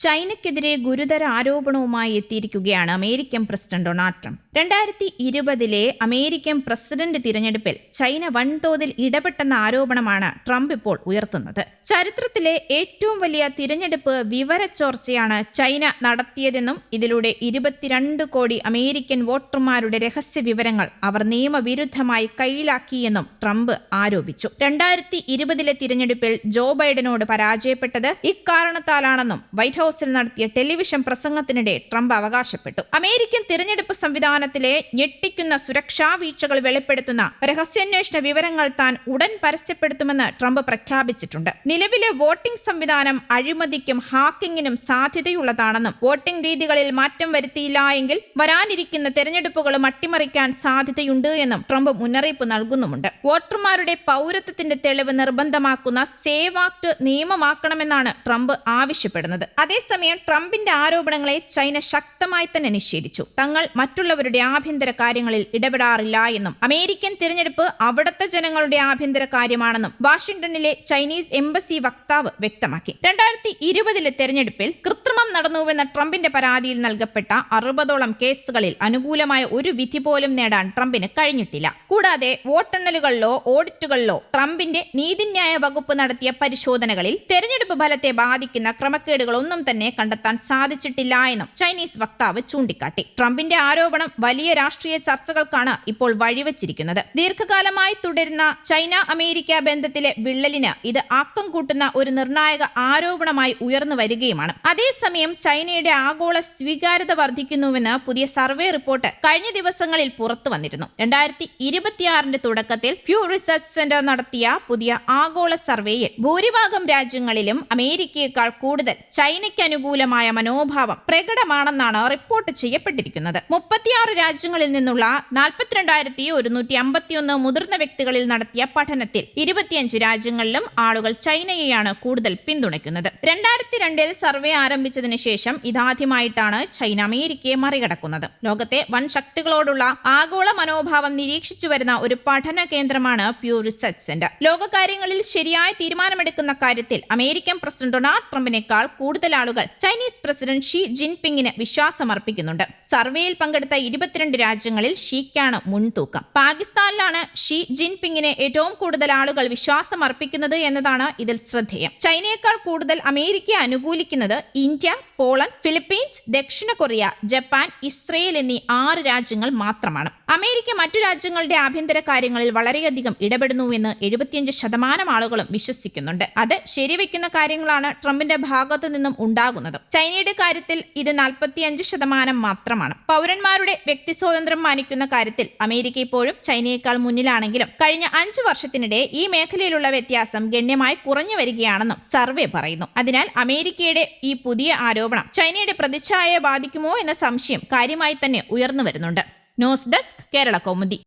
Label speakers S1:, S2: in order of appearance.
S1: ചൈനയ്ക്കെതിരെ ഗുരുതര ആരോപണവുമായി എത്തിയിരിക്കുകയാണ് American president Donald Trump. 2020 American president തിരഞ്ഞെടുപ്പിൽ ചൈന വൻതോതിൽ ഇടപെട്ടെന്ന ആരോപണമാണ് ട്രംപ് ഇപ്പോൾ ഉയർത്തുന്നത്. ചരിത്രത്തിലെ ഏറ്റവും വലിയ തിരഞ്ഞെടുപ്പ് വിവരച്ചോർച്ചയാണ് ചൈന നടത്തിയതെന്നും ഇതിലൂടെ 22 കോടി അമേരിക്കൻ വോട്ടർമാരുടെ രഹസ്യ വിവരങ്ങൾ അവർ നിയമവിരുദ്ധമായി കൈയിലാക്കിയെന്നും ട്രംപ് ആരോപിച്ചു. 2020 തിരഞ്ഞെടുപ്പിൽ ജോ ബൈഡനോട് പരാജയപ്പെട്ടത് ഇക്കാരണത്താലാണെന്നും വൈറ്റ് ഹൌസിൽ നടത്തിയ ടെലിവിഷൻ പ്രസംഗത്തിനിടെ ട്രംപ് അവകാശപ്പെട്ടു. അമേരിക്കൻ തിരഞ്ഞെടുപ്പ് സംവിധാനത്തിലെ ഞെട്ടിക്കുന്ന സുരക്ഷാ വീഴ്ചകൾ വെളിപ്പെടുത്തുന്ന രഹസ്യാന്വേഷണ വിവരങ്ങൾ താൻ ഉടൻ പരസ്യപ്പെടുത്തുമെന്ന് ട്രംപ് പ്രഖ്യാപിച്ചിട്ടുണ്ട്. നിലവിലെ വോട്ടിംഗ് സംവിധാനം അഴിമതിക്കും ഹാക്കിങ്ങിനും സാധ്യതയുള്ളതാണെന്നും വോട്ടിംഗ് രീതികളിൽ മാറ്റം വരുത്തിയില്ല എങ്കിൽ വരാനിരിക്കുന്ന തെരഞ്ഞെടുപ്പുകളും അട്ടിമറിക്കാൻ സാധ്യതയുണ്ട് എന്നും ട്രംപ് മുന്നറിയിപ്പ് നൽകുന്നുമുണ്ട്. വോട്ടർമാരുടെ പൗരത്വത്തിന്റെ തെളിവ് നിർബന്ധമാക്കുന്ന സേവ് ആക്ട് നിയമമാക്കണമെന്നാണ് ട്രംപ് ആവശ്യപ്പെടുന്നത്. അതേസമയം ട്രംപിന്റെ ആരോപണങ്ങളെ ചൈന ശക്തമായി തന്നെ നിഷേധിച്ചു. തങ്ങൾ മറ്റുള്ളവരുടെ ആഭ്യന്തര കാര്യങ്ങളിൽ ഇടപെടാറില്ല എന്നും അമേരിക്കൻ തിരഞ്ഞെടുപ്പ് അവിടുത്തെ ജനങ്ങളുടെ ആഭ്യന്തര കാര്യമാണെന്നും വാഷിംഗ്ടണിലെ ചൈനീസ് എംബസി വക്താവ് വ്യക്തമാക്കി. 2020 തെരഞ്ഞെടുപ്പിൽ കൃത്രിമം നടന്നുവെന്ന ട്രംപിന്റെ പരാതിയിൽ നൽകപ്പെട്ട 60ഓളം കേസുകളിൽ അനുകൂലമായ ഒരു വിധി പോലും നേടാൻ ട്രംപിന് കഴിഞ്ഞിട്ടില്ല. കൂടാതെ വോട്ടെണ്ണലുകളിലോ ഓഡിറ്റുകളിലോ ട്രംപിന്റെ നീതിന്യായ വകുപ്പ് നടത്തിയ പരിശോധനകളിൽ തെരഞ്ഞെടുപ്പ് ഫലത്തെ ബാധിക്കുന്ന ക്രമക്കേടുകളൊന്നും തന്നെ കണ്ടെത്താൻ സാധിച്ചിട്ടില്ല എന്നും ചൈനീസ് വക്താവ് ചൂണ്ടിക്കാട്ടി. ട്രംപിന്റെ ആരോപണം വലിയ രാഷ്ട്രീയ ചർച്ചകൾക്കാണ് ഇപ്പോൾ വഴിവെച്ചിരിക്കുന്നത്. ദീർഘകാലമായി തുടരുന്ന ചൈന അമേരിക്ക ബന്ധത്തിലെ വിള്ളലിന് ഇത് ആക്കം കൂട്ടുന്ന ഒരു നിർണായക ആരോപണമായി ഉയർന്നു വരികയുമാണ്. അതേസമയം ചൈനയുടെ ആഗോള സ്വീകാര്യത വർദ്ധിക്കുന്നുവെന്ന് പുതിയ സർവേ റിപ്പോർട്ട് കഴിഞ്ഞ ദിവസങ്ങളിൽ പുറത്തു വന്നിരുന്നു. 2026 തുടക്കത്തിൽ പ്യൂ റിസർച്ച് സെന്റർ നടത്തിയ പുതിയ ആഗോള സർവേയിൽ ഭൂരിഭാഗം രാജ്യങ്ങളിലും അമേരിക്കയേക്കാൾ കൂടുതൽ ചൈനയ്ക്ക് അനുകൂലമായ മനോഭാവം പ്രകടമാണെന്നാണ് റിപ്പോർട്ട് ചെയ്യപ്പെട്ടിരിക്കുന്നത്. 36 രാജ്യങ്ങളിൽ നിന്നുള്ള 42,151 മുതിർന്ന വ്യക്തികളിൽ നടത്തിയ പഠനത്തിൽ 25 രാജ്യങ്ങളിലും ആളുകൾ ചൈനയെയാണ് കൂടുതൽ പിന്തുണയ്ക്കുന്നത്. 2002 സർവേ ആരംഭിച്ചതിന് ശേഷം ഇതാദ്യമായിട്ടാണ് ചൈന അമേരിക്കയെ മറികടക്കുന്നത്. ലോകത്തെ വൻ ശക്തികളോടുള്ള ആഗോള മനോഭാവം നിരീക്ഷിച്ചു വരുന്ന ഒരു പഠന കേന്ദ്രമാണ് പ്യൂ റിസർച്ച് സെന്റർ. ലോകകാര്യങ്ങളിൽ ശരിയായ തീരുമാനമെടുക്കുന്ന കാര്യത്തിൽ അമേരിക്കൻ പ്രസിഡന്റ് ഡൊണാൾഡ് ട്രംപിനേക്കാൾ കൂടുതൽ ആളുകൾ ചൈനീസ് പ്രസിഡന്റ് ഷി ജിൻപിങ്ങിന് വിശ്വാസമർപ്പിക്കുന്നുണ്ട്. സർവേയിൽ പങ്കെടുത്ത 22 രാജ്യങ്ങളിൽ ഷിക്കാണ് മുൻതൂക്കം. പാകിസ്ഥാനിലാണ് ഷി ജിൻപിങ്ങിന് ഏറ്റവും കൂടുതൽ ആളുകൾ വിശ്വാസമർപ്പിക്കുന്നത് എന്നതാണ് ഇതിൽ ശ്രദ്ധേയം. ചൈനയേക്കാൾ കൂടുതൽ അമേരിക്കയെ അനുകൂലിക്കുന്നത് ഇന്ത്യ, പോളണ്ട്, ഫിലിപ്പീൻസ്, ദക്ഷിണ കൊറിയ, ജപ്പാൻ, ഇസ്രയേൽ എന്നീ 6 രാജ്യങ്ങൾ മാത്രമാണ്. അമേരിക്ക മറ്റു രാജ്യങ്ങളുടെ ആഭ്യന്തര കാര്യങ്ങളിൽ വളരെയധികം ഇടപെടുന്നുവെന്ന് 75% ആളുകളും വിശ്വസിക്കുന്നുണ്ട്. അത് ശരിവെക്കുന്ന കാര്യങ്ങളാണ് ട്രംപിന്റെ ഭാഗത്തു നിന്നും ഉണ്ടാകുന്നത്. ചൈനയുടെ കാര്യത്തിൽ ഇത് 45% മാത്രമാണ്. പൗരന്മാരുടെ വ്യക്തി സ്വാതന്ത്ര്യം മാനിക്കുന്ന കാര്യത്തിൽ അമേരിക്ക ഇപ്പോഴും ചൈനയേക്കാൾ മുന്നിലാണെങ്കിലും കഴിഞ്ഞ 5 വർഷത്തിനിടെ ഈ മേഖലയിലുള്ള വ്യത്യാസം ഗണ്യമായി കുറഞ്ഞു വരികയാണെന്നും സർവേ പറയുന്നു. അതിനാൽ അമേരിക്കയുടെ ഈ പുതിയ ആരോപണം ചൈനയുടെ പ്രതിച്ഛായയെ ബാധിക്കുമോ എന്ന സംശയം കാര്യമായി തന്നെ ഉയർന്നു വരുന്നുണ്ട്. News desk Kerala Kaumudi.